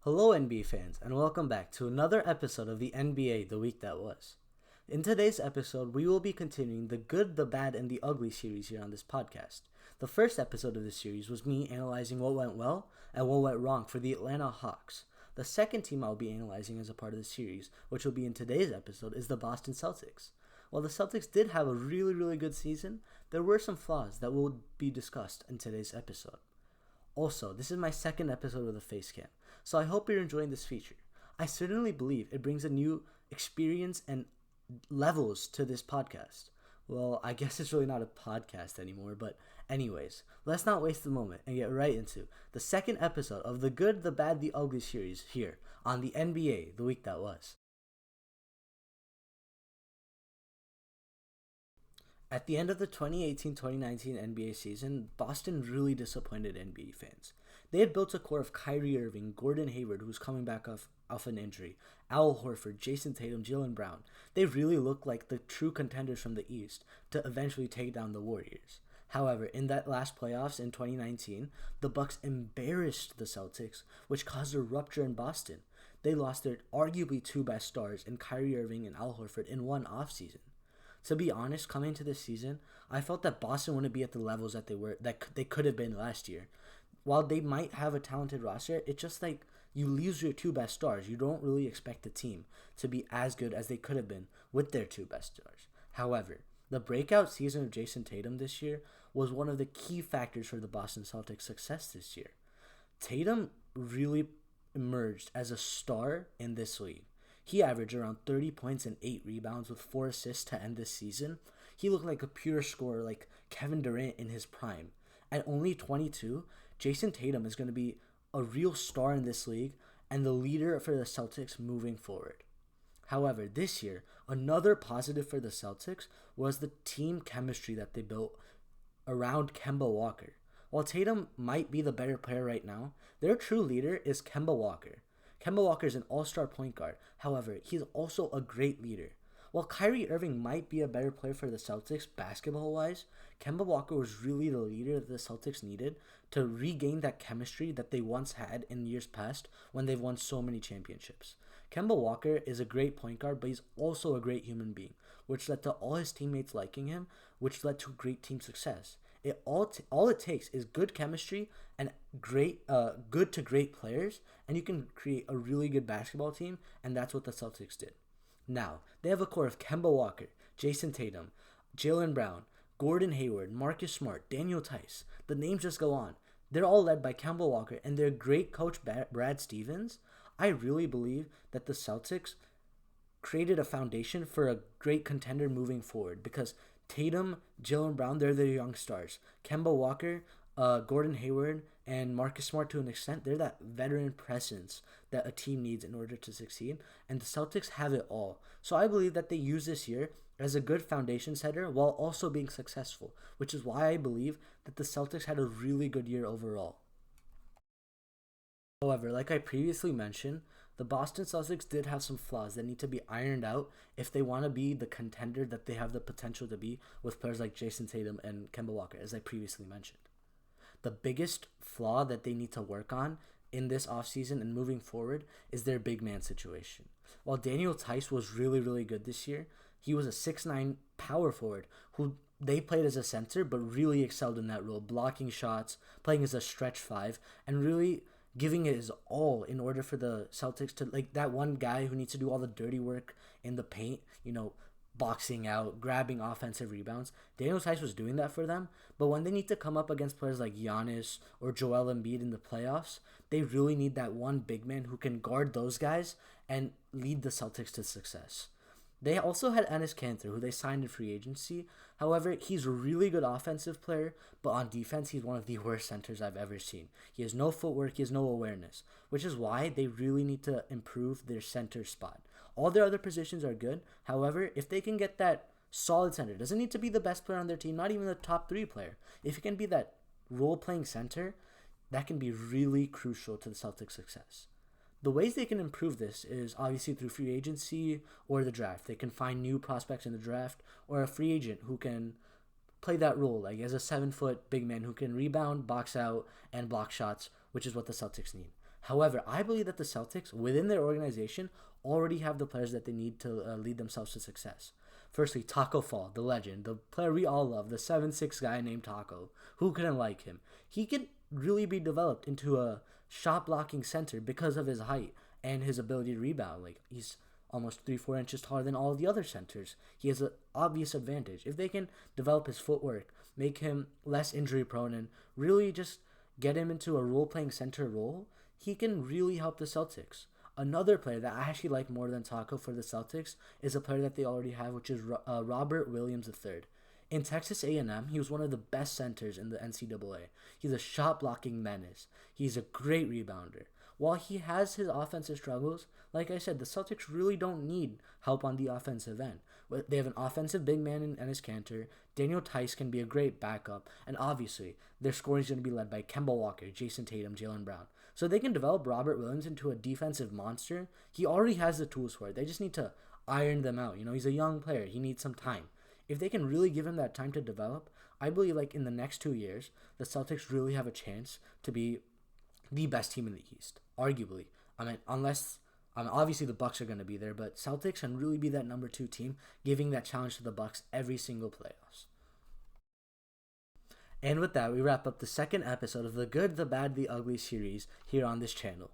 Hello, NBA fans, and welcome back to another episode of the NBA The Week That Was. In today's episode, we will be continuing the good, the bad, and the ugly series here on this podcast. The first episode of this series was me analyzing what went well and what went wrong for the Atlanta Hawks. The second team I'll be analyzing as a part of the series, which will be in today's episode, is the Boston Celtics. While the Celtics did have a really good season, there were some flaws that will be discussed in today's episode. Also, this is my second episode of the Face Cam, so I hope you're enjoying this feature. I certainly believe it brings a new experience and levels to this podcast. Well, I guess it's really not a podcast anymore, but anyways, let's not waste a moment and get right into the second episode of the Good, the Bad, the Ugly series here on the NBA The Week That Was. At the end of the 2018-2019 NBA season, Boston really disappointed NBA fans. They had built a core of Kyrie Irving, Gordon Hayward, who's coming back off an injury, Al Horford, Jason Tatum, Jaylen Brown. They really looked like the true contenders from the East to eventually take down the Warriors. However, in that last playoffs in 2019, the Bucks embarrassed the Celtics, which caused a rupture in Boston. They lost their arguably two best stars in Kyrie Irving and Al Horford in one offseason. To be honest, coming into this season, I felt that Boston wouldn't be at the levels that they could have been last year. While they might have a talented roster, it's just like you lose your two best stars. You don't really expect the team to be as good as they could have been with their two best stars. However, the breakout season of Jason Tatum this year was one of the key factors for the Boston Celtics' success this year. Tatum really emerged as a star in this league. He averaged around 30 points and 8 rebounds with 4 assists to end this season. He looked like a pure scorer like Kevin Durant in his prime. At only 22, Jason Tatum is going to be a real star in this league and the leader for the Celtics moving forward. However, this year, another positive for the Celtics was the team chemistry that they built around Kemba Walker. While Tatum might be the better player right now, their true leader is Kemba Walker. Kemba Walker is an all-star point guard. However, he's also a great leader. While Kyrie Irving might be a better player for the Celtics basketball-wise, Kemba Walker was really the leader that the Celtics needed to regain that chemistry that they once had in years past when they've won so many championships. Kemba Walker is a great point guard, but he's also a great human being, which led to all his teammates liking him, which led to great team success. All it takes is good chemistry and good to great players, and you can create a really good basketball team, and that's what the Celtics did. Now, they have a core of Kemba Walker, Jason Tatum, Jaylen Brown, Gordon Hayward, Marcus Smart, Daniel Tice. The names just go on. They're all led by Kemba Walker, and their great coach, Brad Stevens. I really believe that the Celtics created a foundation for a great contender moving forward because Tatum, Jaylen Brown, they're their young stars. Kemba Walker, Gordon Hayward, and Marcus Smart to an extent, they're that veteran presence that a team needs in order to succeed, and the Celtics have it all. So I believe that they use this year as a good foundation setter while also being successful, which is why I believe that the Celtics had a really good year overall. However, like I previously mentioned, the Boston Celtics did have some flaws that need to be ironed out if they want to be the contender that they have the potential to be with players like Jason Tatum and Kemba Walker, as I previously mentioned. The biggest flaw that they need to work on in this offseason and moving forward is their big man situation. While Daniel Tice was really good this year, he was a 6'9" power forward who they played as a center but really excelled in that role, blocking shots, playing as a stretch five, and really giving it his all in order for the Celtics to, like, that one guy who needs to do all the dirty work in the paint, boxing out, grabbing offensive rebounds. Daniel Tice was doing that for them, but when they need to come up against players like Giannis or Joel Embiid in the playoffs, they really need that one big man who can guard those guys and lead the Celtics to success. They also had Enes Kanter, who they signed in free agency. However, he's a really good offensive player, but on defense, he's one of the worst centers I've ever seen. He has no footwork, he has no awareness, which is why they really need to improve their center spot. All their other positions are good. However, if they can get that solid center, doesn't need to be the best player on their team, not even the top 3 player. If he can be that role-playing center, that can be really crucial to the Celtics' success. The ways they can improve this is obviously through free agency or the draft. They can find new prospects in the draft or a free agent who can play that role, like as a 7-foot big man who can rebound, box out, and block shots, which is what the Celtics need. However, I believe that the Celtics, within their organization, already have the players that they need to lead themselves to success. Firstly, Taco Fall, the legend, the player we all love, the 7'6" guy named Taco. Who couldn't like him? He can really be developed into a shot blocking center because of his height and his ability to rebound. Like, he's almost 3-4 inches taller than all of the other centers. He has an obvious advantage. If they can develop his footwork, make him less injury prone, and really just get him into a role playing center role, he can really help the Celtics. Another player that I actually like more than Taco for the Celtics is a player that they already have, which is Robert Williams III. In Texas A&M, he was one of the best centers in the NCAA. He's a shot-blocking menace. He's a great rebounder. While he has his offensive struggles, like I said, the Celtics really don't need help on the offensive end. They have an offensive big man in Enes Kanter. Daniel Tice can be a great backup. And obviously, their scoring is going to be led by Kemba Walker, Jason Tatum, Jaylen Brown. So they can develop Robert Williams into a defensive monster. He already has the tools for it. They just need to iron them out. He's a young player. He needs some time. If they can really give him that time to develop, I believe like in the next 2 years, the Celtics really have a chance to be the best team in the East, arguably. Obviously the Bucks are going to be there, but Celtics can really be that number 2 team, giving that challenge to the Bucks every single playoffs. And with that, we wrap up the second episode of the Good, the Bad, the Ugly series here on this channel.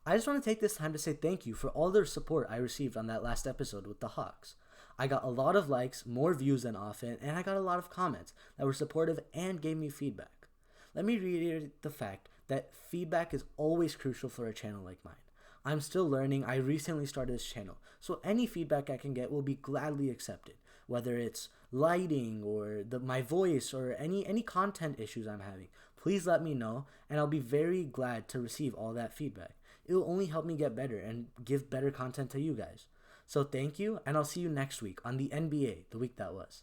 I just want to take this time to say thank you for all the support I received on that last episode with the Hawks. I got a lot of likes, more views than often, and I got a lot of comments that were supportive and gave me feedback. Let me reiterate the fact that feedback is always crucial for a channel like mine. I'm still learning. I recently started this channel, so any feedback I can get will be gladly accepted, whether it's lighting or my voice or any content issues I'm having. Please let me know, and I'll be very glad to receive all that feedback. It will only help me get better and give better content to you guys. So thank you, and I'll see you next week on the NBA, the week that was.